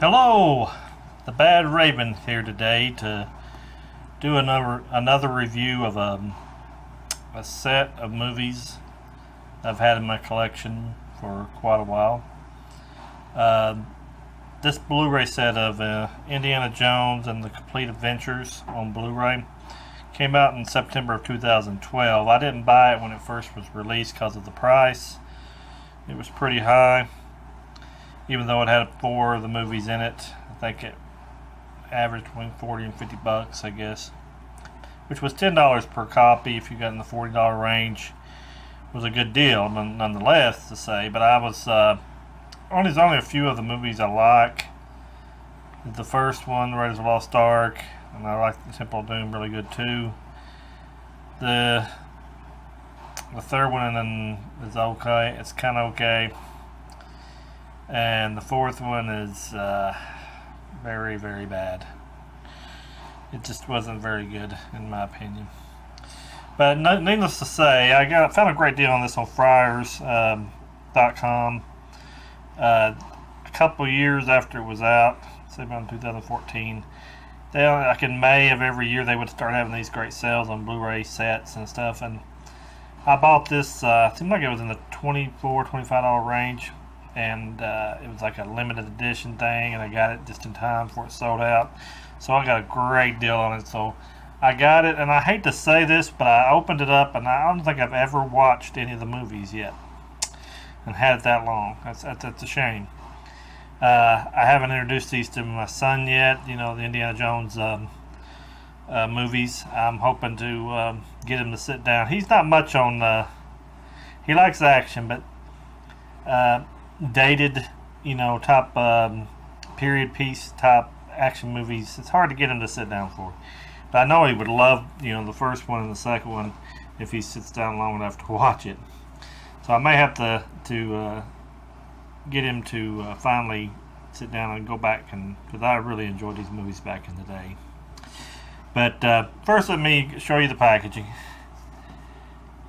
Hello, the Badraven here today to do another review of a set of movies I've had in my collection for quite a while. This Blu-ray set of Indiana Jones and the Complete Adventures on Blu-ray came out in September of 2012. I didn't buy it when it first was released because of the price. It was pretty high. Even though it had 4 of the movies in it, I think it averaged between 40 and 50 bucks, I guess, which was $10 per copy if you got in the $40 range. It was a good deal, nonetheless, to say. But I was there's only a few of the movies I like. The first one, Raiders of the Lost Ark, and I like the Temple of Doom really good too. The third one is okay. It's kind of okay. And the fourth one is very, very bad. It just wasn't very good, in my opinion. But needless to say, I found a great deal on this on Friars.com. A couple years after it was out, say about 2014, like in May of every year, they would start having these great sales on Blu-ray sets and stuff. And I bought this. Seemed like it was in the $24, $25 range. And it was like a limited edition thing, and I got it just in time before it sold out. So I got a great deal on it. So I got it, and I hate to say this, but I opened it up, and I don't think I've ever watched any of the movies yet, and had it that long. That's a shame. I haven't introduced these to my son yet. You know, the Indiana Jones movies. I'm hoping to get him to sit down. He's not much on. He likes action, but. Dated, top period piece type action movies, it's hard to get him to sit down for. But I know he would love, the first one and the second one if he sits down long enough to watch it. So I may have to get him to finally sit down and go back, because I really enjoyed these movies back in the day. But first, let me show you the packaging.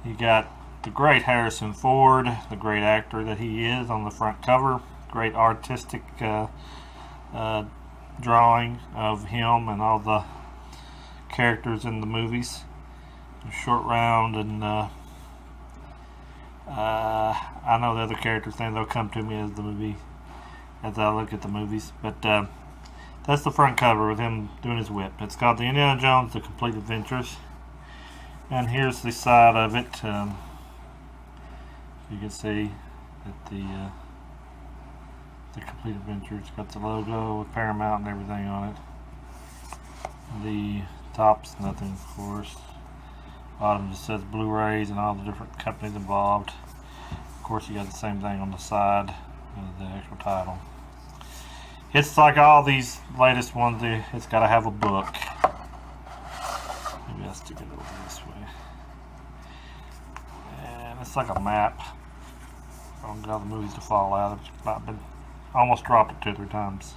You got the great Harrison Ford, the great actor that he is, on the front cover. Great artistic drawing of him and all the characters in the movies. Short Round, and I know the other characters thing, they'll come to me as I look at the movies. But that's the front cover with him doing his whip. It's called the Indiana Jones, The Complete Adventures. And here's the side of it. You can see that the Complete Adventure, it's got the logo with Paramount and everything on it. The top's nothing, of course. Bottom just says Blu-rays and all the different companies involved. Of course, you got the same thing on the side of the actual title. It's like all these latest ones, it's got to have a book. Maybe I'll stick it over this way. And it's like a map. I don't got the movies to fall out. I've almost dropped it 2 or 3 times.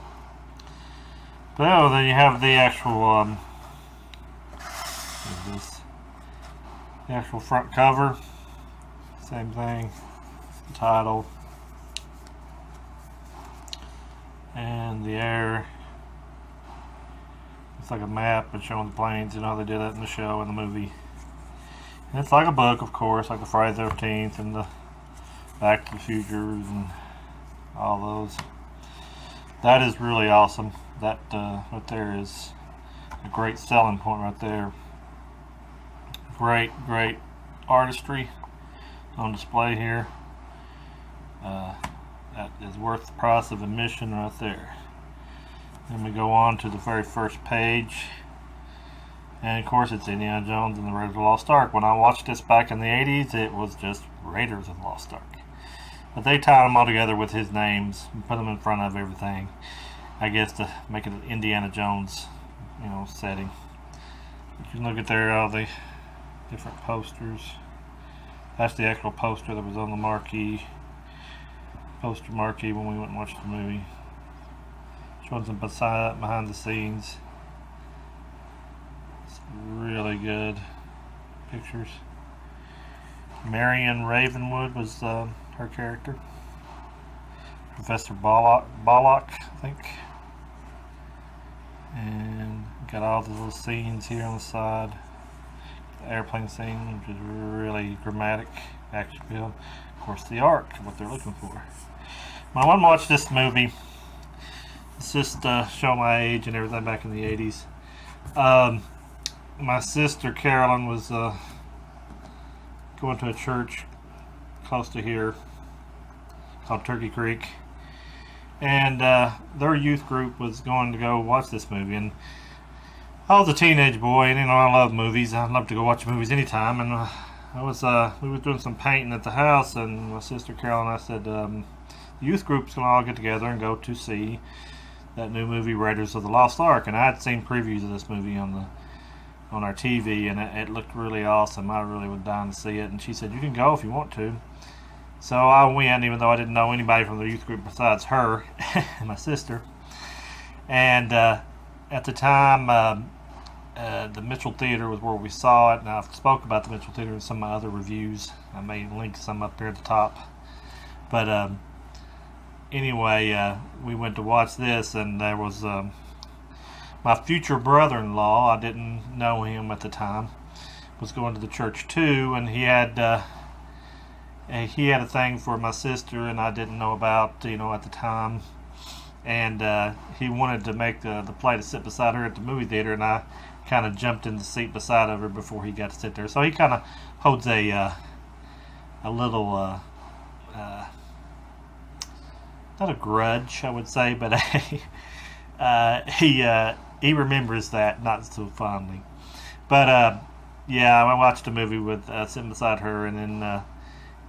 But then you have the actual the actual front cover. Same thing. The title. And the air. It's like a map and showing the planes. You know how they did that in the show and the movie. And it's like a book, of course, like the Friday the 13th and the Back to the Futures and all those. That is really awesome. That right there is a great selling point right there. Great artistry on display here. That is worth the price of admission right there. Then we go on to the very first page. And of course, it's Indiana Jones and the Raiders of the Lost Ark. When I watched this back in the 80s, it was just Raiders of the Lost Ark. But they tied them all together with his names and put them in front of everything, I guess, to make it an Indiana Jones, setting. You can look at there, all the different posters. That's the actual poster that was on the marquee, poster marquee when we went and watched the movie. Showing some behind the scenes. It's really good pictures. Marion Ravenwood was her character. Professor Bollock, I think. And got all the little scenes here on the side. The airplane scene, which is really dramatic action film. Of course, the arc, what they're looking for. When I want to watch this movie, it's just show my age and everything back in the 80s. My sister Carolyn was going to a church close to here called Turkey Creek, and their youth group was going to go watch this movie. And I was a teenage boy, and I love movies. I love to go watch movies anytime. And we were doing some painting at the house, and my sister Carol and I said, the youth group's gonna all get together and go to see that new movie, Raiders of the Lost Ark. And I had seen previews of this movie on our TV, and it looked really awesome. I really was dying to see it. And she said, "You can go if you want to." So I went, even though I didn't know anybody from the youth group besides her and my sister. And at the time, the Mitchell Theater was where we saw it, and I've spoke about the Mitchell Theater in some of my other reviews. I may link some up here at the top. But anyway, we went to watch this, and there was my future brother-in-law. I didn't know him at the time. Was going to the church too, and he had a thing for my sister, and I didn't know about, at the time. And he wanted to make the play to sit beside her at the movie theater, and I kind of jumped in the seat beside of her before he got to sit there. So he kind of holds a little not a grudge, I would say, but he remembers that not so fondly. But yeah, I watched a movie with sitting beside her, and then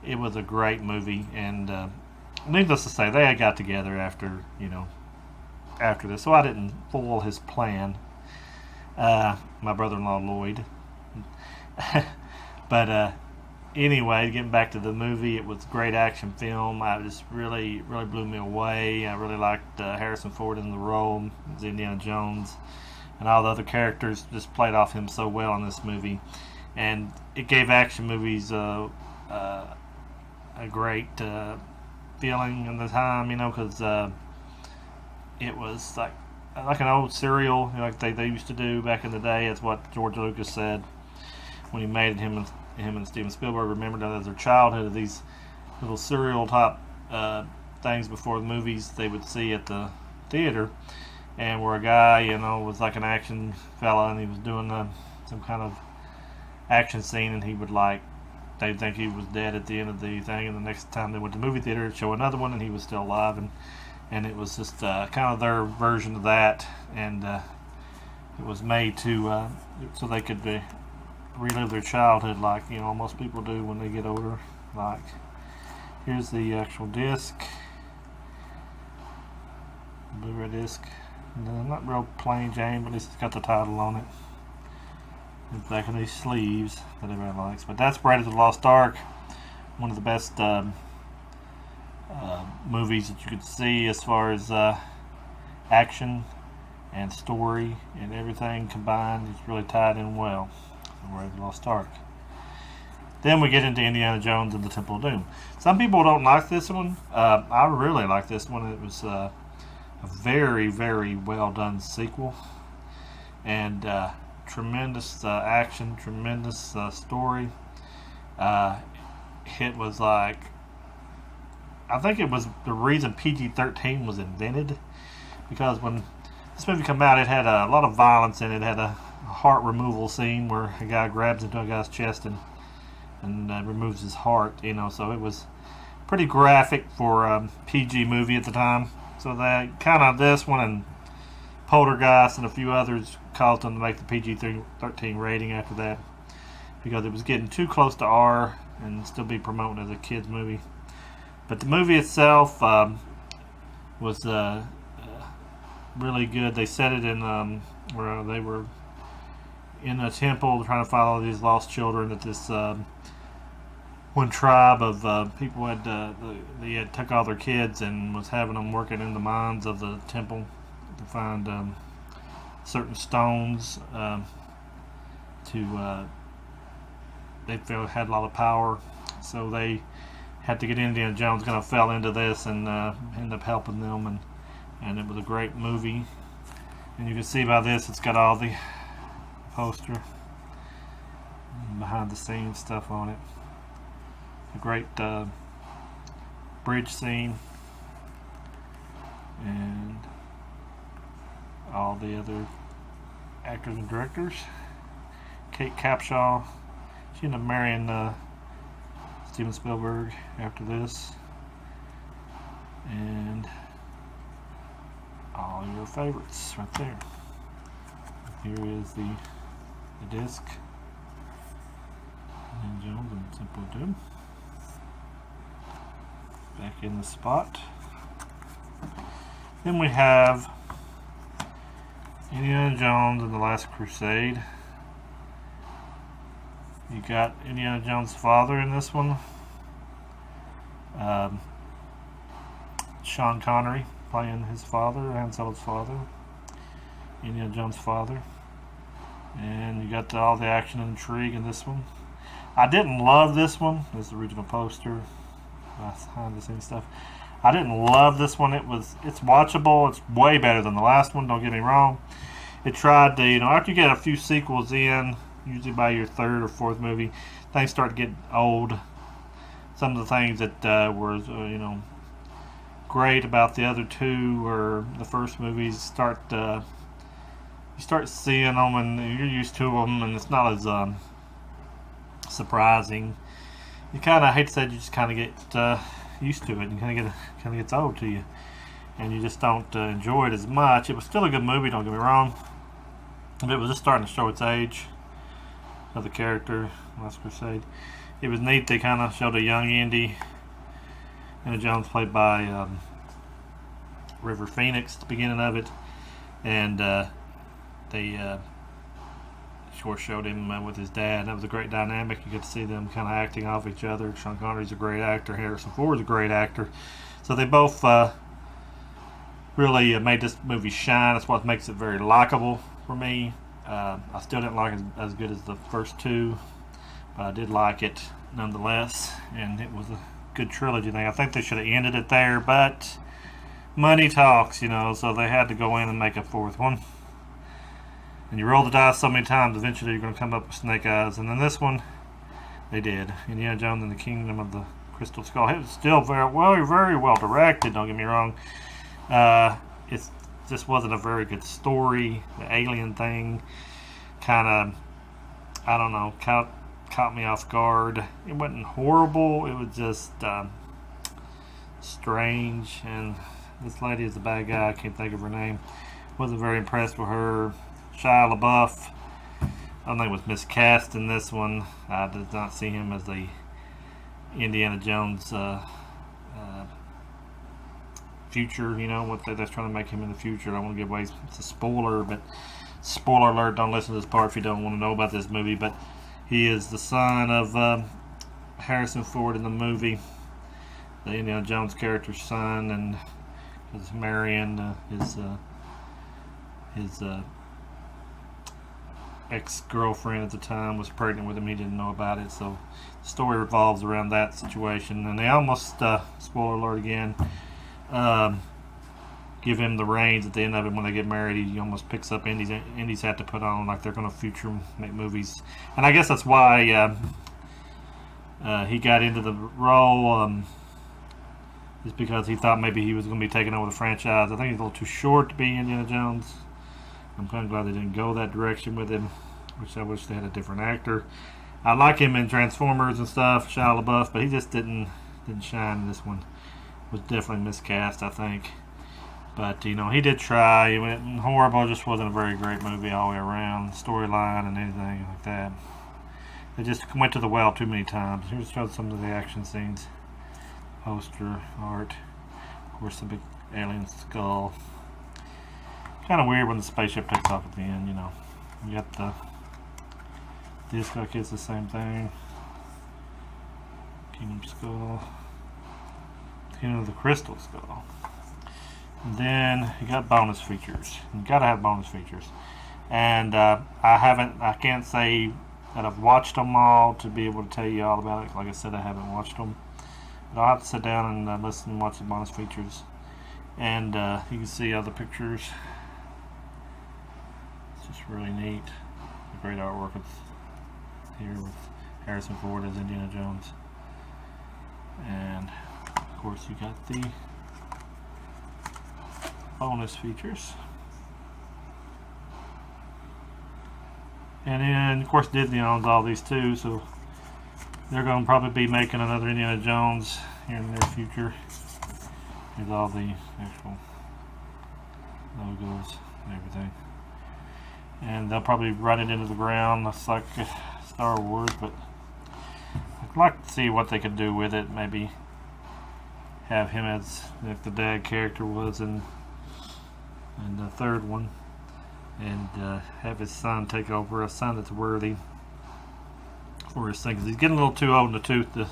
it was a great movie. And needless to say, they had got together after this, so I didn't foil his plan. My brother-in-law Lloyd. But anyway, getting back to the movie, it was a great action film. I just really blew me away. I really liked Harrison Ford in the role as Indiana Jones, and all the other characters just played off him so well in this movie. And it gave action movies a great feeling in the time, because it was like an old serial, like they used to do back in the day. That's what George Lucas said when he made it. Him and Steven Spielberg remembered that as their childhood, of these little serial type things before the movies they would see at the theater, and where a guy was like an action fella, and he was doing some kind of action scene, and he would they'd think he was dead at the end of the thing, and the next time they went to the movie theater, it'd show another one, and he was still alive. And it was just kind of their version of that, and it was made to so they could relive their childhood, like most people do when they get older. Like, here's the actual disc, Blu-ray disc. Not real plain Jane, but at least it's got the title on it. It's back in these sleeves that everybody likes. But that's Raiders of the Lost Ark, one of the best movies that you could see as far as action and story and everything combined. It's really tied in well. Raiders of the Lost Ark. Then we get into Indiana Jones and the Temple of Doom. Some people don't like this one. I really like this one. It was a very, very well done sequel, and tremendous action, tremendous story. It was like, I think it was the reason PG-13 was invented, because when this movie came out, it had a lot of violence in it. It had a heart removal scene where a guy grabs into a guy's chest and removes his heart. So it was pretty graphic for a PG movie at the time. So that kind of, this one and Poltergeist and a few others caused them to make the PG-13 rating after that, because it was getting too close to R and still be promoted as a kids movie. But the movie itself was really good. They set it in where they were in a temple trying to follow these lost children that this one tribe of people they had took all their kids and was having them working in the mines of the temple to find certain stones they felt had a lot of power. So they had to get Indiana Jones, kind of fell into this and ended up helping them, and it was a great movie. And you can see by this, it's got all the poster, behind the scenes stuff on it. A great bridge scene, and all the other actors and directors. Kate Capshaw, she ended up marrying Steven Spielberg after this, and all your favorites right there. Here is the disc. And Jones and Simple Doom. Back in the spot. Then we have Indiana Jones and the Last Crusade. You got Indiana Jones' father in this one. Sean Connery playing his father, Han Solo's father. Indiana Jones' father. And you got all the action and intrigue in this one. I didn't love this one. This is the original poster. Behind the scenes stuff. I didn't love this one. It's watchable. It's way better than the last one. Don't get me wrong. It tried to, after you get a few sequels in, usually by your third or fourth movie, things start to get old. Some of the things that were, great about the other two or the first movies you start seeing them and you're used to them, and it's not as surprising. You kind of, I hate to say it, you just kind of get used to it, and kind of gets old to you, and you just don't enjoy it as much. It was still a good movie, don't get me wrong, but it was just starting to show its age of the character, Last Crusade. It was neat. They kind of showed a young Indiana Jones, played by River Phoenix at the beginning of it, and they showed him with his dad. That was a great dynamic. You get to see them kind of acting off each other. Sean Connery's a great actor. Harrison Ford's a great actor. So they both really made this movie shine. That's what makes it very likable for me. I still didn't like it as good as the first two, but I did like it nonetheless, and it was a good trilogy thing. I think they should have ended it there, but money talks, so they had to go in and make a fourth one. And you roll the dice so many times, eventually you're going to come up with Snake Eyes. And then this one, they did. Indiana Jones and the Kingdom of the Crystal Skull. It was still very well directed, don't get me wrong. It just wasn't a very good story. The alien thing kind of, I don't know, caught me off guard. It wasn't horrible. It was just strange. And this lady is a bad guy. I can't think of her name. Wasn't very impressed with her. Shia LaBeouf, I think, was miscast in this one. I did not see him as the Indiana Jones future, what they're trying to make him in the future. I don't want to give away, it's a spoiler, but spoiler alert, don't listen to this part if you don't want to know about this movie. But he is the son of Harrison Ford in the movie, the Indiana Jones character's son, and was marrying his ex-girlfriend at the time was pregnant with him. He didn't know about it, so the story revolves around that situation. And they almost, spoiler alert again, give him the reins at the end of it when they get married. He almost picks up Indies have to put on, like they're going to future make movies. And I guess that's why he got into the role, just because he thought maybe he was going to be taking over the franchise. I think he's a little too short to be Indiana Jones. I'm kind of glad they didn't go that direction with him, which I wish they had a different actor. I like him in Transformers and stuff, Shia LaBeouf, but he just didn't shine in this one. Was definitely miscast, I think. But, he did try. It went horrible. Just wasn't a very great movie all the way around. Storyline and anything like that. They just went to the well too many times. Here's some of the action scenes. Poster, art. Of course, the big alien skull. Kind of weird when the spaceship takes off at the end, You got the disc, like it's the same thing. Kingdom Skull. Kingdom of the Crystal Skull. And then you got bonus features. You gotta have bonus features. And I can't say that I've watched them all to be able to tell you all about it. Like I said, I haven't watched them. But I'll have to sit down and listen and watch the bonus features. And you can see other pictures just really neat. Great artwork here with Harrison Ford as Indiana Jones. And of course you got the bonus features. And then of course Disney owns all these too, so they're going to probably be making another Indiana Jones here in the near future. Here's all the actual logos and everything. And they'll probably run it into the ground. That's like Star Wars, but I'd like to see what they could do with it. Maybe have him as if the dad character was in the third one, and have his son take over, a son that's worthy for his thing. 'Cause he's getting a little too old in the tooth to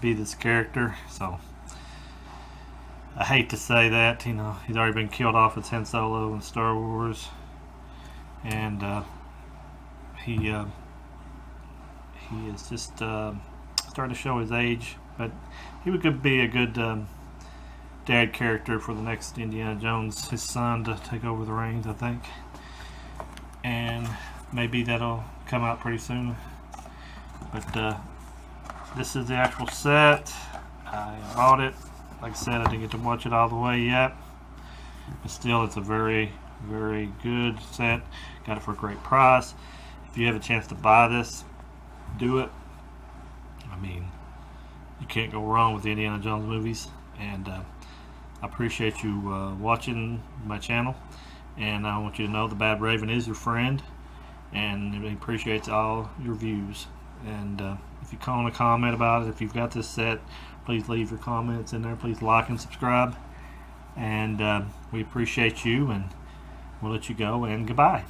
be this character. So I hate to say that, you know, he's already been killed off as Han Solo in Star Wars, and he is just starting to show his age. But he could be a good dad character for the next Indiana Jones, his son, to take over the reins, I think. And maybe that'll come out pretty soon. But this is the actual set. I bought it. Like I said, I didn't get to watch it all the way yet. But still, it's a very, very good set. Got it for a great price. If you have a chance to buy this, do it. I mean, you can't go wrong with the Indiana Jones movies. And I appreciate you watching my channel. And I want you to know the Badraven is your friend, and he appreciates all your views. And if you want to comment about it, if you've got this set, please leave your comments in there. Please like and subscribe. And we appreciate you, and we'll let you go, and goodbye.